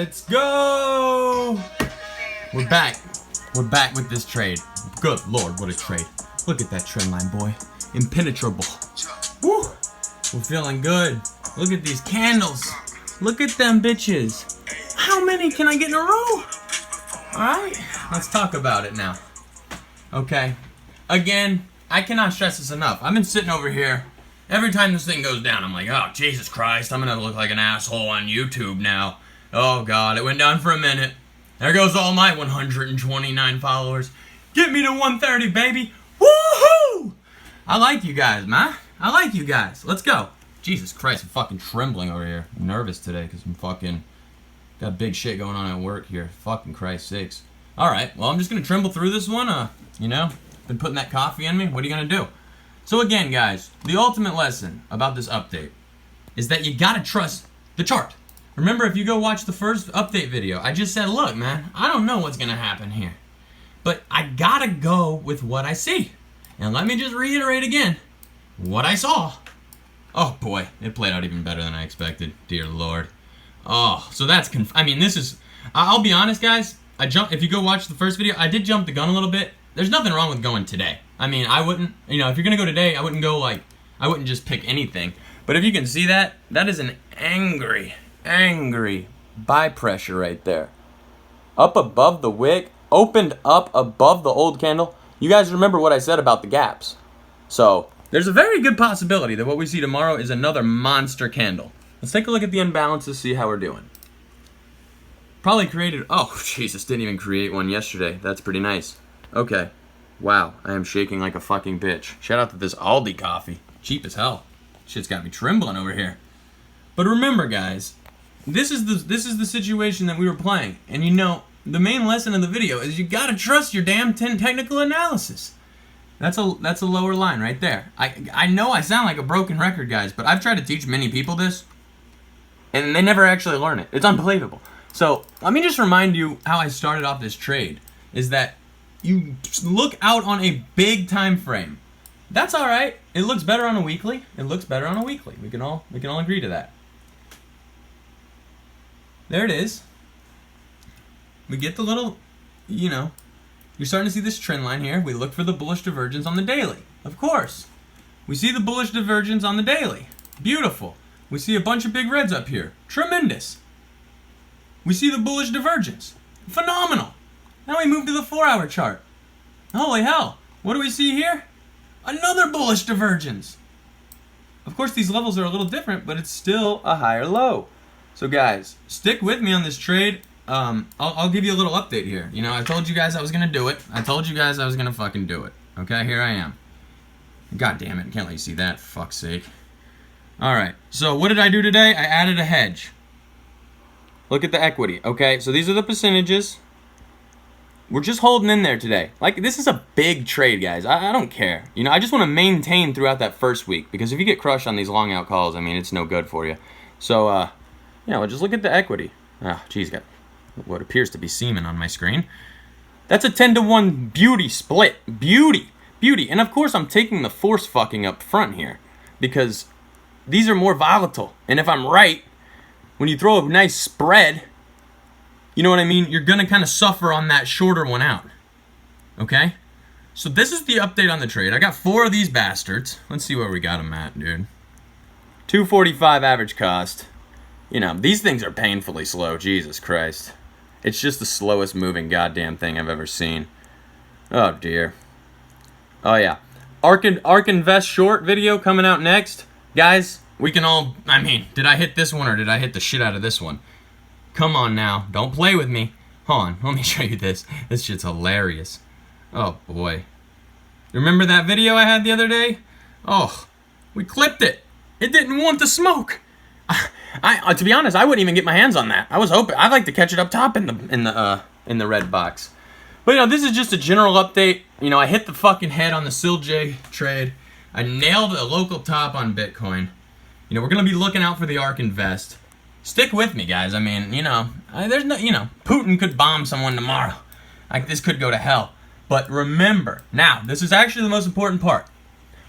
Let's go! We're back. We're back with this trade. Good lord, what a trade. Look at that trend line, boy. Impenetrable. Woo! We're feeling good. Look at these candles. Look at them bitches. How many can I get in a row? Alright, let's talk about it now. Okay. Again, I cannot stress this enough. I've been sitting over here. Every time this thing goes down, I'm like, oh, Jesus Christ, I'm gonna look like an asshole on YouTube now. Oh, God, it went down for a minute. There goes all my 129 followers. Get me to 130, baby. Woohoo! I like you guys, man. I like you guys. Let's go. Jesus Christ, I'm fucking trembling over here. I'm nervous today because I'm fucking got big shit going on at work here. Fucking Christ sakes. Alright, well, I'm just gonna tremble through this one. You know, been putting that coffee in me. What are you gonna do? So again, guys, the ultimate lesson about this update is that you gotta trust the chart. Remember, if you go watch the first update video, I just said, look, man, I don't know what's gonna happen here, but I gotta go with what I see. And let me just reiterate again, what I saw. Oh boy, it played out even better than I expected, dear Lord. Oh, so that's, I mean, this is, I'll be honest, guys, if you go watch the first video, I did jump the gun a little bit. There's nothing wrong with going today. I mean, I wouldn't, you know, if you're gonna go today, I wouldn't go like, I wouldn't just pick anything. But if you can see that, that is an angry buy pressure right there. Up above the wick, opened up above the old candle. You guys remember what I said about the gaps. So, there's a very good possibility that what we see tomorrow is another monster candle. Let's take a look at the imbalances, see how we're doing. Probably created, oh, Jesus, didn't even create one yesterday. That's pretty nice. Okay. Wow, I am shaking like a fucking bitch. Shout out to this Aldi coffee. Cheap as hell. Shit's got me trembling over here. But remember, guys, this is the situation that we were playing. And you know, the main lesson of the video is you gotta trust your damn technical analysis. That's a lower line right there. I know I sound like a broken record, guys, but I've tried to teach many people this, and they never actually learn it. It's unbelievable. So, let me just remind you how I started off this trade, is that you look out on a big time frame. That's all right. It looks better on a weekly. It looks better on a weekly. We can all agree to that. There it is. We get the little, you know, you're starting to see this trend line here. We look for the bullish divergence on the daily. Of course. We see the bullish divergence on the daily. Beautiful. We see a bunch of big reds up here. Tremendous. We see the bullish divergence. Phenomenal. Now we move to the 4-hour chart. Holy hell. What do we see here? Another bullish divergence. Of course, these levels are a little different, but it's still a higher low. So guys, stick with me on this trade. I'll give you a little update here. You know, I told you guys I was going to do it. I told you guys I was going to fucking do it. Okay, here I am. God damn it, can't let you see that, for fuck's sake. Alright, so what did I do today? I added a hedge. Look at the equity. Okay, so these are the percentages. We're just holding in there today. Like, this is a big trade, guys. I don't care. You know, I just want to maintain throughout that first week. Because if you get crushed on these long out calls, I mean, it's no good for you. So, you know, just look at the equity. Oh, geez, got what appears to be semen on my screen. That's a 10-to-1 beauty split. Beauty. And of course, I'm taking the force fucking up front here. Because these are more volatile. And if I'm right, when you throw a nice spread, you know what I mean? You're going to kind of suffer on that shorter one out. Okay? So this is the update on the trade. I got 4 of these bastards. Let's see where we got them at, dude. 245 average cost. You know, these things are painfully slow. Jesus Christ. It's just the slowest moving goddamn thing I've ever seen. Oh, dear. Oh, yeah. Ark Invest short video coming out next. Guys, we can all... I mean, did I hit this one or did I hit the shit out of this one? Come on now. Don't play with me. Hold on. Let me show you this. This shit's hilarious. Oh, boy. Remember that video I had the other day? Oh, we clipped it. It didn't want the smoke. To be honest, I wouldn't even get my hands on that. I was hoping. I'd like to catch it up top in the red box. But, you know, this is just a general update. You know, I hit the fucking head on the SILJ trade. I nailed a local top on Bitcoin. You know, we're going to be looking out for the Ark Invest. Stick with me, guys. I mean, you know, there's no, you know, Putin could bomb someone tomorrow. Like, this could go to hell. But remember, now, this is actually the most important part.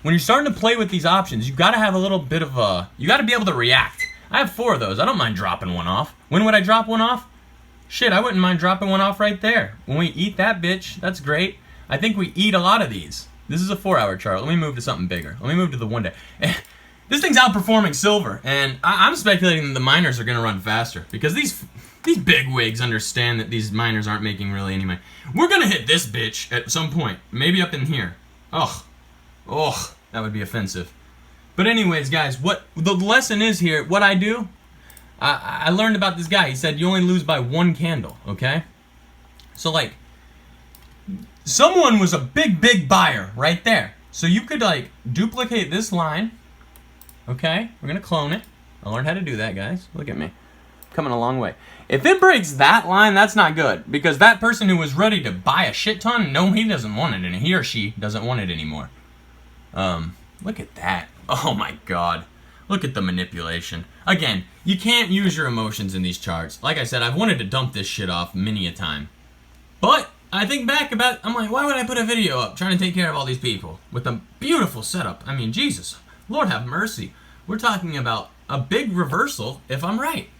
When you're starting to play with these options, you've got to have a little bit of a, you got to be able to react. I have 4 of those. I don't mind dropping one off. When would I drop one off? Shit, I wouldn't mind dropping one off right there. When we eat that bitch, that's great. I think we eat a lot of these. This is a 4-hour chart. Let me move to something bigger. Let me move to the 1 day. This thing's outperforming silver, and I'm speculating that the miners are going to run faster because these big wigs understand that these miners aren't making really any money. We're going to hit this bitch at some point, maybe up in here. Ugh, that would be offensive. But anyways, guys, what the lesson is here, what I do, I learned about this guy. He said you only lose by 1 candle, okay? So, like, someone was a big buyer right there. So you could, like, duplicate this line. Okay, we're gonna clone it. I learned how to do that, guys. Look at me. Coming a long way. If it breaks that line, that's not good. Because that person who was ready to buy a shit ton, no, he doesn't want it, and he or she doesn't want it anymore. Look at that. Oh my god. Look at the manipulation. Again, you can't use your emotions in these charts. Like I said, I've wanted to dump this shit off many a time. But I think back about, I'm like, why would I put a video up trying to take care of all these people with a beautiful setup? I mean, Jesus. Lord have mercy. We're talking about a big reversal if I'm right.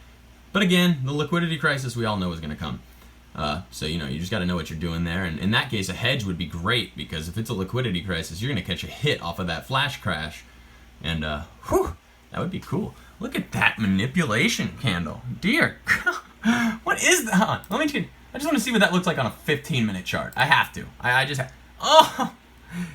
But again, the liquidity crisis we all know is going to come. So, you know, you just got to know what you're doing there. And in that case, a hedge would be great because if it's a liquidity crisis, you're going to catch a hit off of that flash crash. And, whew, that would be cool. Look at that manipulation candle. Dear God. What is that? Let me see. I just want to see what that looks like on a 15-minute chart. I have to. I just have. Oh!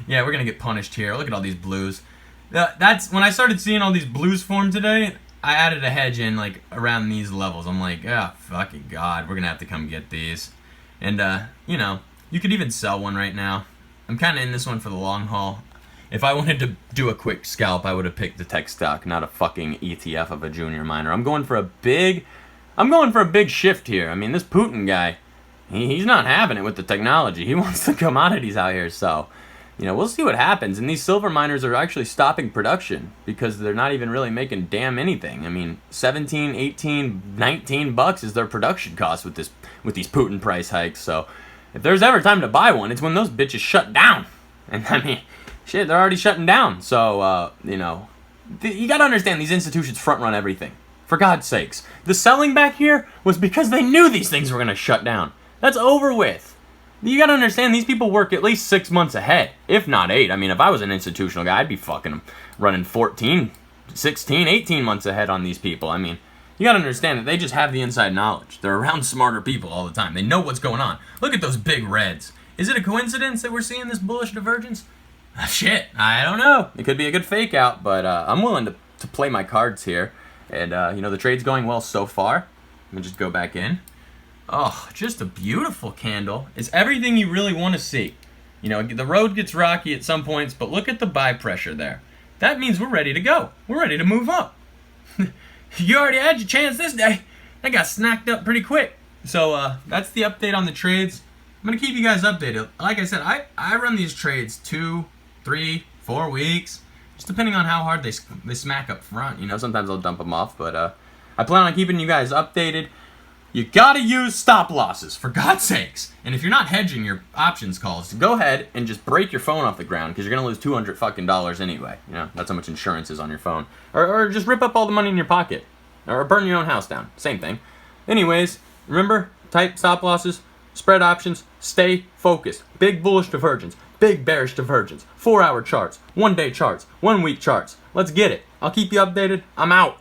Yeah, we're going to get punished here. Look at all these blues. That's when I started seeing all these blues form today. I added a hedge in like around these levels. I'm like, oh fucking god, we're gonna have to come get these. And you know, you could even sell one right now. I'm kind of in this one for the long haul. If I wanted to do a quick scalp, I would have picked the tech stock, not a fucking ETF of a junior miner. I'm going for a big shift here. I mean, this Putin guy, he's not having it with the technology. He wants the commodities out here, so. You know, we'll see what happens. And these silver miners are actually stopping production because they're not even really making damn anything. I mean, 17, 18, 19 bucks is their production cost with these Putin price hikes. So if there's ever time to buy one, it's when those bitches shut down. And I mean, shit, they're already shutting down. So, you know, you got to understand these institutions front run everything. For God's sakes. The selling back here was because they knew these things were going to shut down. That's over with. You gotta understand, these people work at least 6 months ahead, if not 8. I mean, if I was an institutional guy, I'd be fucking running 14, 16, 18 months ahead on these people. I mean, you gotta understand that they just have the inside knowledge. They're around smarter people all the time. They know what's going on. Look at those big reds. Is it a coincidence that we're seeing this bullish divergence? Shit, I don't know. It could be a good fake out, but I'm willing to play my cards here. And, you know, the trade's going well so far. Let me just go back in. Oh, just a beautiful candle. It's everything you really want to see. You know, the road gets rocky at some points, but look at the buy pressure there. That means we're ready to go. We're ready to move up. You already had your chance this day. That got snacked up pretty quick. So, that's the update on the trades. I'm going to keep you guys updated. Like I said, I run these trades 2, 3, 4 weeks. Just depending on how hard they smack up front. You know, sometimes I'll dump them off, but I plan on keeping you guys updated. You gotta use stop losses, for God's sakes. And if you're not hedging your options calls, go ahead and just break your phone off the ground, because you're gonna lose $200 fucking anyway. You know, that's how much insurance is on your phone. Or just rip up all the money in your pocket. Or burn your own house down. Same thing. Anyways, remember, type stop losses, spread options, stay focused. Big bullish divergence, big bearish divergence, 4-hour charts, 1-day charts, 1-week charts. Let's get it. I'll keep you updated. I'm out.